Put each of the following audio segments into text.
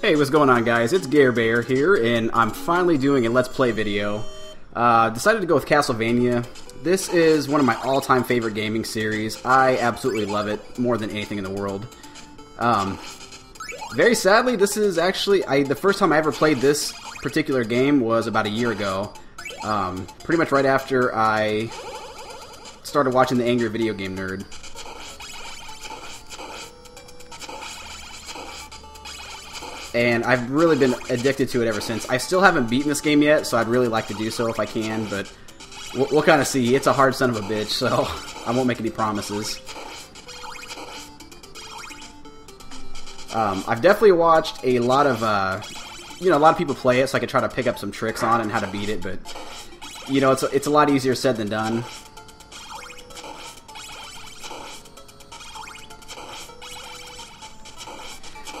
Hey, what's going on, guys? It's Gare here, and I'm finally doing a Let's Play video. Decided to go with Castlevania. This is one of my all-time favorite gaming series. I absolutely love it more than anything in the world. Very sadly, this is actually the first time I ever played this particular game was about a year ago. Pretty much right after I started watching The Angry Video Game Nerd. And I've really been addicted to it ever since. I still haven't beaten this game yet, so I'd really like to do so if I can, but we'll kind of see. It's a hard son of a bitch, so I won't make any promises. I've definitely watched a lot of, a lot of people play it, so I could try to pick up some tricks on it and how to beat it, but, it's a lot easier said than done.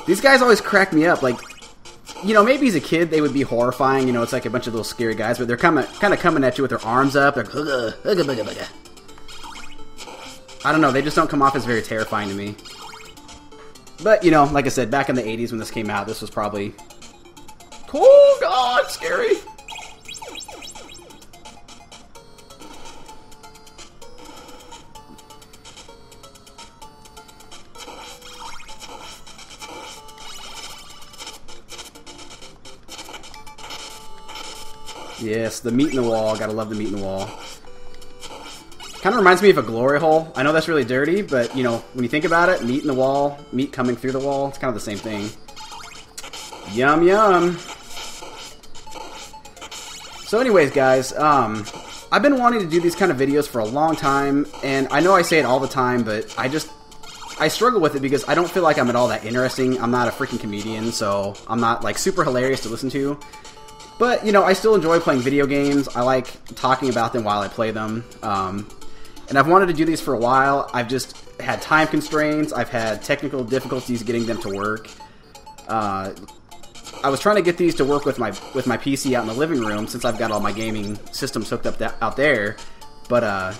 These guys always crack me up, like, maybe as a kid they would be horrifying, it's like a bunch of little scary guys, but they're kind of coming at you with their arms up, they're, I don't know, they just don't come off as very terrifying to me. But, like I said, back in the 80s when this came out, this was probably, oh god, scary! Yes, the meat in the wall. Gotta love the meat in the wall. Kind of reminds me of a glory hole. I know that's really dirty, but, when you think about it, meat in the wall, meat coming through the wall, it's kind of the same thing. Yum, yum. So anyways, guys, I've been wanting to do these kind of videos for a long time, and I know I say it all the time, but I struggle with it because I don't feel like I'm at all that interesting. I'm not a freaking comedian, so I'm not, like, super hilarious to listen to. But, I still enjoy playing video games. I like talking about them while I play them. And I've wanted to do these for a while. I've just had time constraints. I've had technical difficulties getting them to work. I was trying to get these to work with my PC out in the living room since I've got all my gaming systems hooked up out there. But,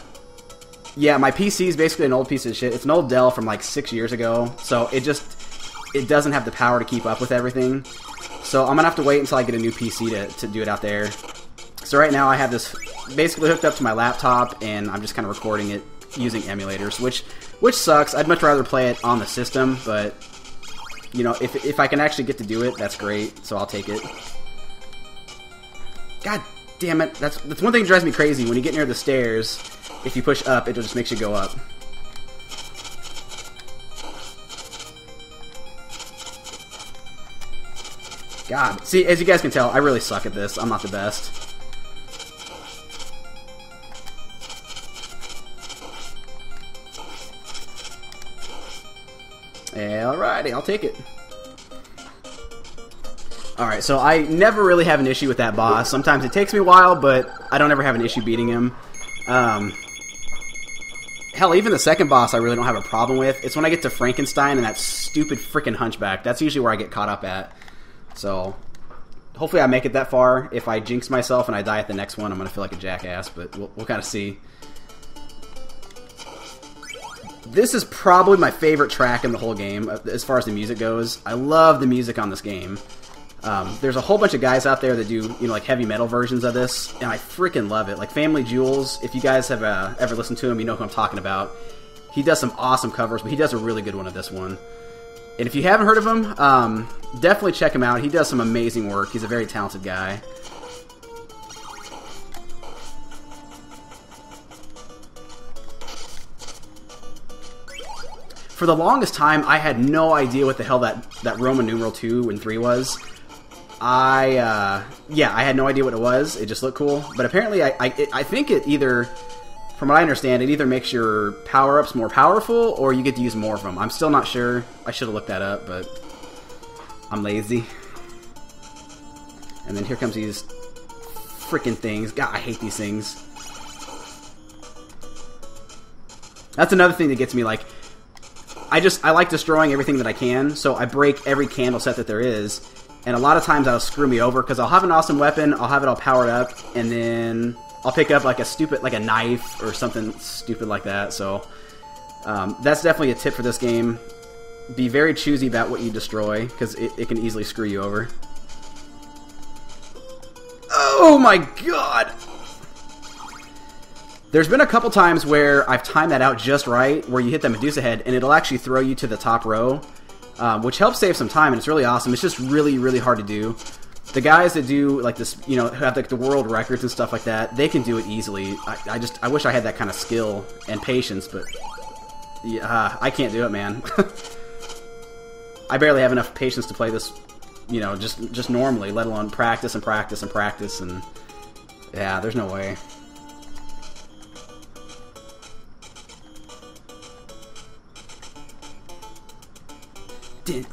yeah, my PC is basically an old piece of shit. It's an old Dell from like 6 years ago. So it doesn't have the power to keep up with everything. So I'm going to have to wait until I get a new PC to do it out there. So right now I have this basically hooked up to my laptop, and I'm just kind of recording it using emulators, which sucks. I'd much rather play it on the system, but, if I can actually get to do it, that's great, so I'll take it. God damn it. That's one thing that drives me crazy. When you get near the stairs, if you push up, it just makes you go up. God. See, as you guys can tell, I really suck at this. I'm not the best. Alrighty, I'll take it. Alright, so I never really have an issue with that boss. Sometimes it takes me a while, but I don't ever have an issue beating him. Hell, even the second boss I really don't have a problem with. It's when I get to Frankenstein and that stupid freaking hunchback. That's usually where I get caught up at. So, hopefully I make it that far. If I jinx myself and I die at the next one, I'm going to feel like a jackass, but we'll kind of see. This is probably my favorite track in the whole game, as far as the music goes. I love the music on this game. There's a whole bunch of guys out there that do, like heavy metal versions of this, and I freaking love it. Like Family Jewels, if you guys have ever listened to him, you know who I'm talking about. He does some awesome covers, but he does a really good one of this one. And if you haven't heard of him, definitely check him out. He does some amazing work. He's a very talented guy. For the longest time, I had no idea what the hell that Roman numeral 2 and 3 was. I had no idea what it was. It just looked cool. But apparently, I think it either... From what I understand, it either makes your power-ups more powerful, or you get to use more of them. I'm still not sure. I should have looked that up, but I'm lazy. And then here comes these freaking things. God, I hate these things. That's another thing that gets me, like, I like destroying everything that I can, so I break every candle set that there is, and a lot of times that'll screw me over, because I'll have an awesome weapon, I'll have it all powered up, and then I'll pick up like a knife or something stupid like that. So that's definitely a tip for this game. be very choosy about what you destroy, because it can easily screw you over. Oh my god! There's been a couple times where I've timed that out just right, where you hit the Medusa head, and it'll actually throw you to the top row, which helps save some time, and it's really awesome. It's just really, really hard to do. The guys that do, like, this, you know, have, like, the world records and stuff like that, they can do it easily. I wish I had that kind of skill and patience, but yeah, I can't do it, man. I barely have enough patience to play this, you know, just normally, let alone practice and practice and practice, and yeah, there's no way. And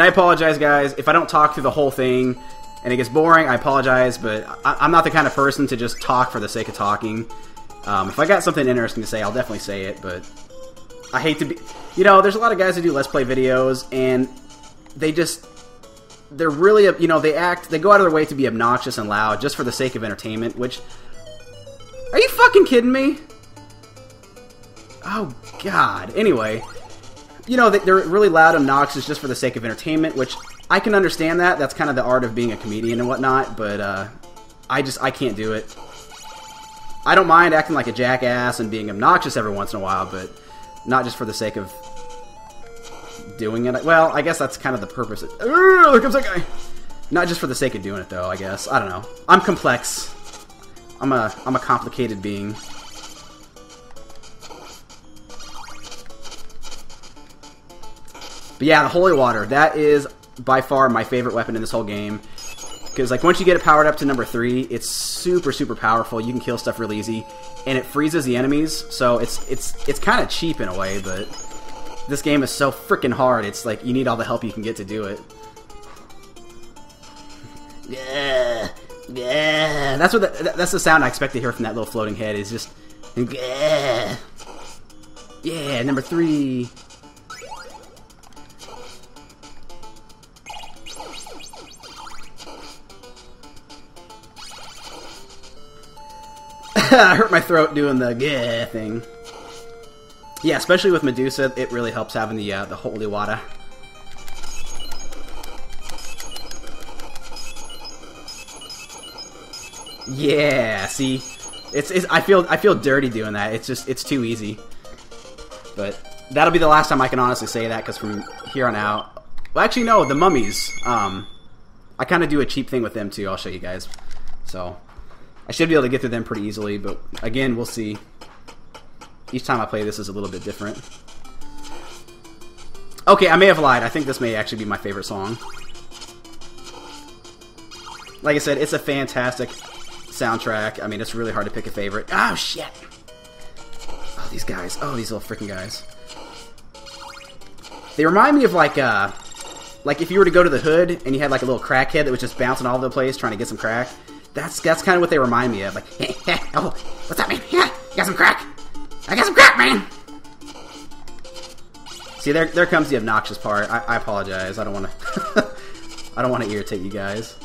I apologize, guys, if I don't talk through the whole thing and it gets boring. I apologize, but I'm not the kind of person to just talk for the sake of talking. If I got something interesting to say, I'll definitely say it, but I hate to be... You know, there's a lot of guys who do Let's Play videos, and they're really, you know, they go out of their way to be obnoxious and loud just for the sake of entertainment, which... Are you fucking kidding me? Oh, God. Anyway, you know, they're really loud and obnoxious just for the sake of entertainment, which I can understand that. That's kind of the art of being a comedian and whatnot, but I can't do it. I don't mind acting like a jackass and being obnoxious every once in a while, but not just for the sake of doing it. Well, I guess that's kind of the purpose. There comes that guy. Not just for the sake of doing it, though, I guess. I don't know. I'm complex. I'm a complicated being. But yeah, the holy water, that is by far my favorite weapon in this whole game. Because, like, once you get it powered up to number 3, it's super, super powerful. You can kill stuff really easy. And it freezes the enemies, so it's kind of cheap in a way, but this game is so freaking hard. It's like, you need all the help you can get to do it. Yeah. Yeah, that's the sound I expect to hear from that little floating head. Is just, yeah, yeah, number 3. I hurt my throat doing the yeah thing. Yeah, especially with Medusa, it really helps having the holy water. Yeah, see, I feel dirty doing that. It's too easy. But that'll be the last time I can honestly say that, because from here on out, well, actually no, the mummies. I kind of do a cheap thing with them too. I'll show you guys. So I should be able to get through them pretty easily, but again, we'll see. Each time I play this is a little bit different. Okay, I may have lied. I think this may actually be my favorite song. Like I said, it's a fantastic soundtrack. I mean, it's really hard to pick a favorite. Oh, shit! Oh, these guys. Oh, these little freaking guys. They remind me of, like if you were to go to the hood and you had, like, a little crackhead that was just bouncing all over the place trying to get some crack. That's kind of what they remind me of. Like, hey, oh, what's up, man? Yeah, you got some crack? I got some crack, man! See, there comes the obnoxious part. I apologize. I don't want to... I don't want to irritate you guys.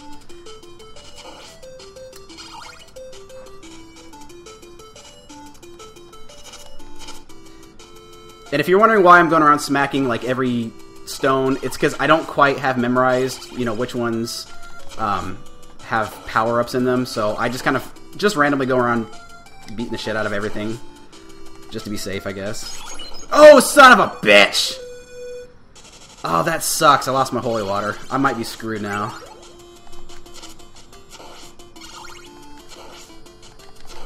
And if you're wondering why I'm going around smacking, like, every stone, it's because I don't quite have memorized, you know, which ones have power-ups in them, so I just kind of randomly go around beating the shit out of everything. Just to be safe, I guess. Oh, son of a bitch! Oh, that sucks. I lost my holy water. I might be screwed now.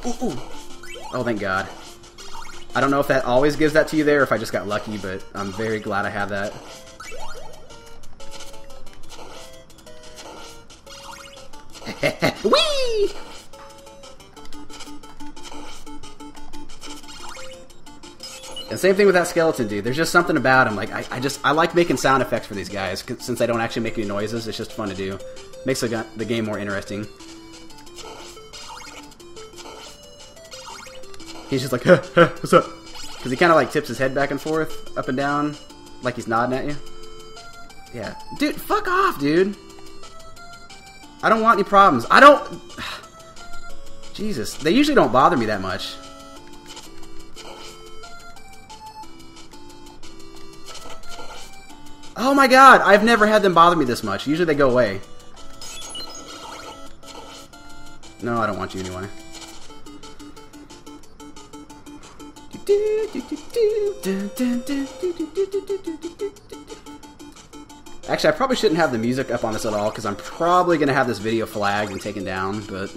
Ooh, ooh. Oh, thank God. I don't know if that always gives that to you there, or if I just got lucky, but I'm very glad I have that. Whee! And same thing with that skeleton dude. There's just something about him. Like, I like making sound effects for these guys, since I don't actually make any noises. It's just fun to do. Makes the game more interesting. He's just like, huh, huh, what's up? Because he kind of like tips his head back and forth, up and down, like he's nodding at you. Yeah. Dude, fuck off, dude. I don't want any problems. I don't... Jesus, they usually don't bother me that much. Oh my god, I've never had them bother me this much. Usually they go away. No, I don't want you anyway. Actually, I probably shouldn't have the music up on this at all, because I'm probably going to have this video flagged and taken down, but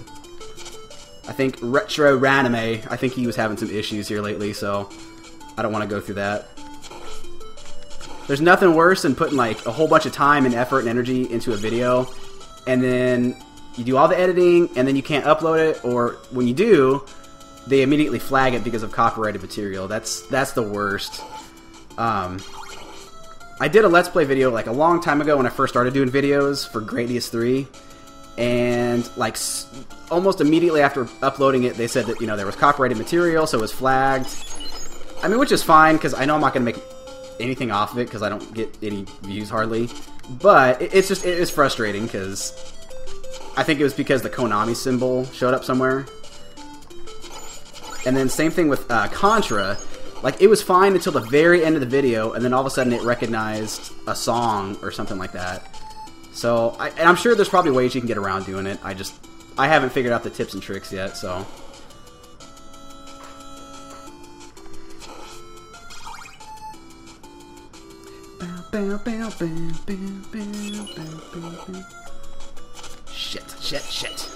I think Retro Ranime, I think he was having some issues here lately, so I don't want to go through that. There's nothing worse than putting like a whole bunch of time and effort and energy into a video, and then you do all the editing, and then you can't upload it, or when you do, they immediately flag it because of copyrighted material. That's the worst. I did a Let's Play video like a long time ago when I first started doing videos for Gradius 3, and like almost immediately after uploading it, they said that, you know, there was copyrighted material, so it was flagged. I mean, which is fine, because I know I'm not going to make anything off of it, because I don't get any views hardly. But it's frustrating, because I think it was because the Konami symbol showed up somewhere. And then same thing with Contra. Like, it was fine until the very end of the video, and then all of a sudden it recognized a song or something like that. So, and I'm sure there's probably ways you can get around doing it. I haven't figured out the tips and tricks yet, so. Shit.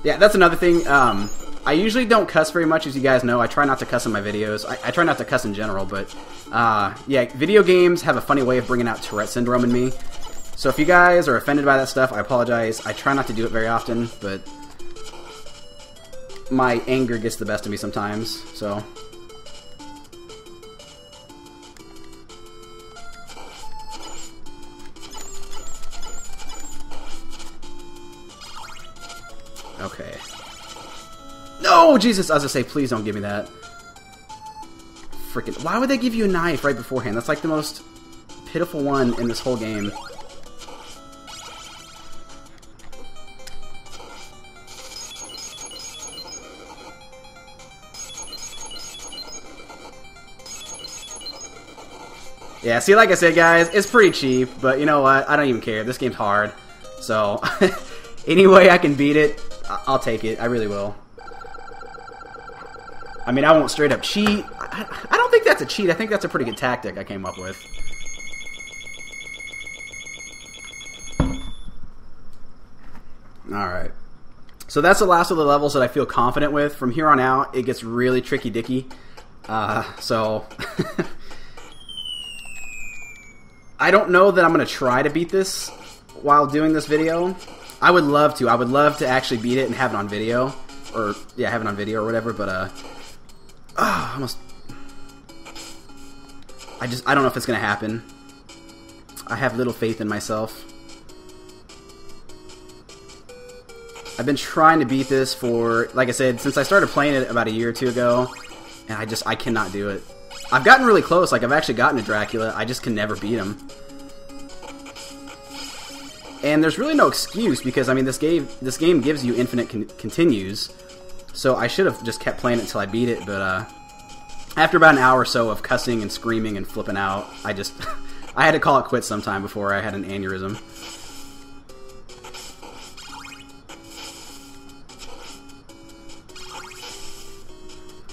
Yeah, that's another thing. I usually don't cuss very much, as you guys know. I try not to cuss in my videos. I try not to cuss in general, but yeah, video games have a funny way of bringing out Tourette syndrome in me. So if you guys are offended by that stuff, I apologize. I try not to do it very often, but my anger gets the best of me sometimes, so. Okay. No, Jesus! I was gonna say, please don't give me that. Freaking! Why would they give you a knife right beforehand? That's like the most pitiful one in this whole game. Yeah, see, like I said, guys, it's pretty cheap, but you know what? I don't even care. This game's hard. So, any way I can beat it, I'll take it. I really will. I mean, I won't straight up cheat. I don't think that's a cheat. I think that's a pretty good tactic I came up with. Alright. So that's the last of the levels that I feel confident with. From here on out, it gets really tricky-dicky. So... I don't know that I'm going to try to beat this while doing this video. I would love to. I would love to actually beat it and have it on video. Or, yeah, have it on video or whatever, but, almost... I don't know if it's going to happen. I have little faith in myself. I've been trying to beat this for, like I said, since I started playing it about a year or two ago, and I cannot do it. I've gotten really close, like I've actually gotten to Dracula, I just can never beat him. And there's really no excuse, because, I mean, this game gives you infinite continues, so I should have just kept playing it until I beat it, but, after about an hour or so of cussing and screaming and flipping out, I had to call it quits sometime before I had an aneurysm.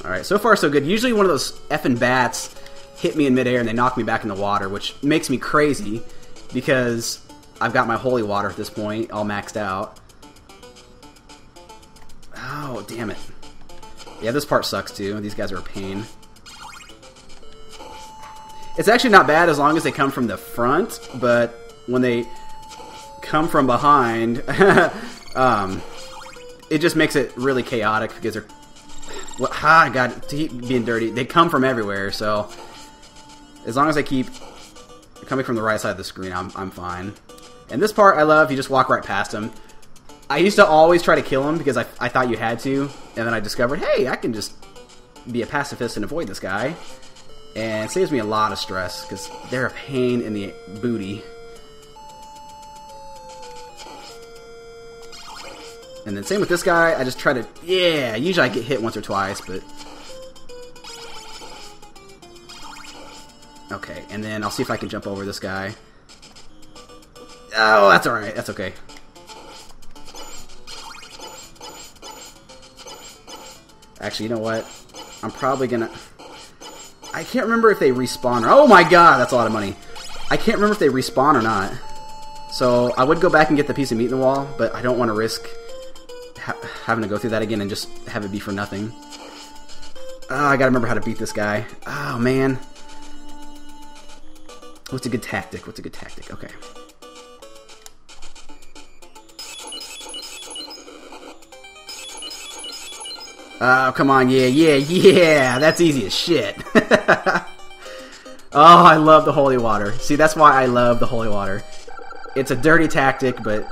Alright, so far so good. Usually one of those effing bats hit me in midair and they knock me back in the water, which makes me crazy because I've got my holy water at this point all maxed out. Oh, damn it. Yeah, this part sucks too. These guys are a pain. It's actually not bad as long as they come from the front, but when they come from behind, it just makes it really chaotic because they're... God, to keep being dirty. They come from everywhere, so as long as I keep coming from the right side of the screen, I'm fine. And this part I love, you just walk right past them. I used to always try to kill them because I thought you had to, and then I discovered, hey, I can just be a pacifist and avoid this guy. And it saves me a lot of stress, because they're a pain in the booty. And then same with this guy. I just try to... Yeah, usually I get hit once or twice, but... Okay, and then I'll see if I can jump over this guy. Oh, that's alright. That's okay. Actually, you know what? I'm probably gonna... I can't remember if they respawn or... Oh my god, that's a lot of money. I can't remember if they respawn or not. So, I would go back and get the piece of meat in the wall, but I don't want to risk having to go through that again and just have it be for nothing. Oh, I gotta remember how to beat this guy. Oh, man. What's a good tactic? What's a good tactic? Okay. Oh, come on. Yeah. That's easy as shit. Oh, I love the holy water. See, that's why I love the holy water. It's a dirty tactic, but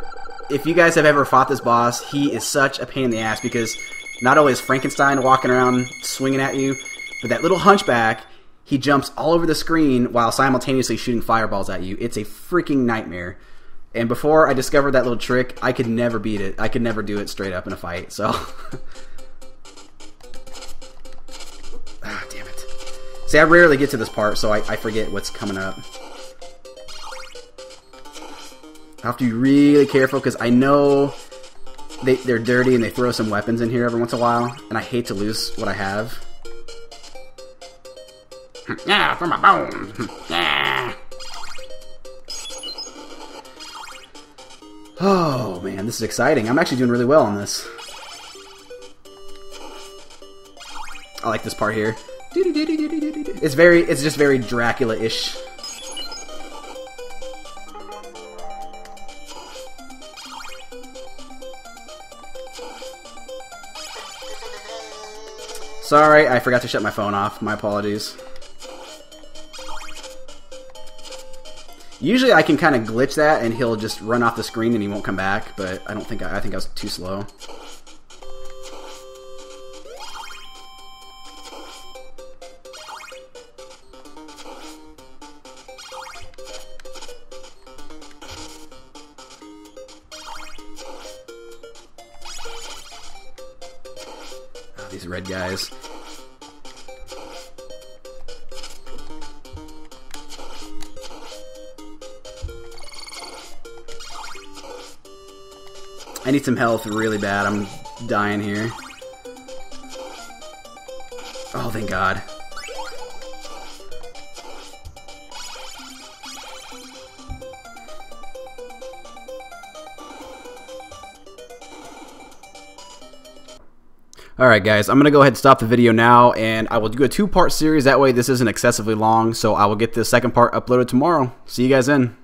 if you guys have ever fought this boss, he is such a pain in the ass because not only is Frankenstein walking around swinging at you, but that little hunchback, he jumps all over the screen while simultaneously shooting fireballs at you. It's a freaking nightmare. And before I discovered that little trick, I could never beat it. I could never do it straight up in a fight, so... Ah, damn it. See, I rarely get to this part, so I forget what's coming up. I have to be really careful, because I know they're dirty and they throw some weapons in here every once in a while, and I hate to lose what I have. Yeah, for my bones. Yeah. Oh, man, this is exciting. I'm actually doing really well on this. I like this part here. It's just very Dracula-ish. Sorry, I forgot to shut my phone off. My apologies. Usually I can kind of glitch that and he'll just run off the screen and he won't come back, but I don't think I think I was too slow. Oh, these red guys. I need some health really bad. I'm dying here. Oh, thank God. Alright guys, I'm going to go ahead and stop the video now, and I will do a two-part series. That way this isn't excessively long, so I will get the second part uploaded tomorrow. See you guys then.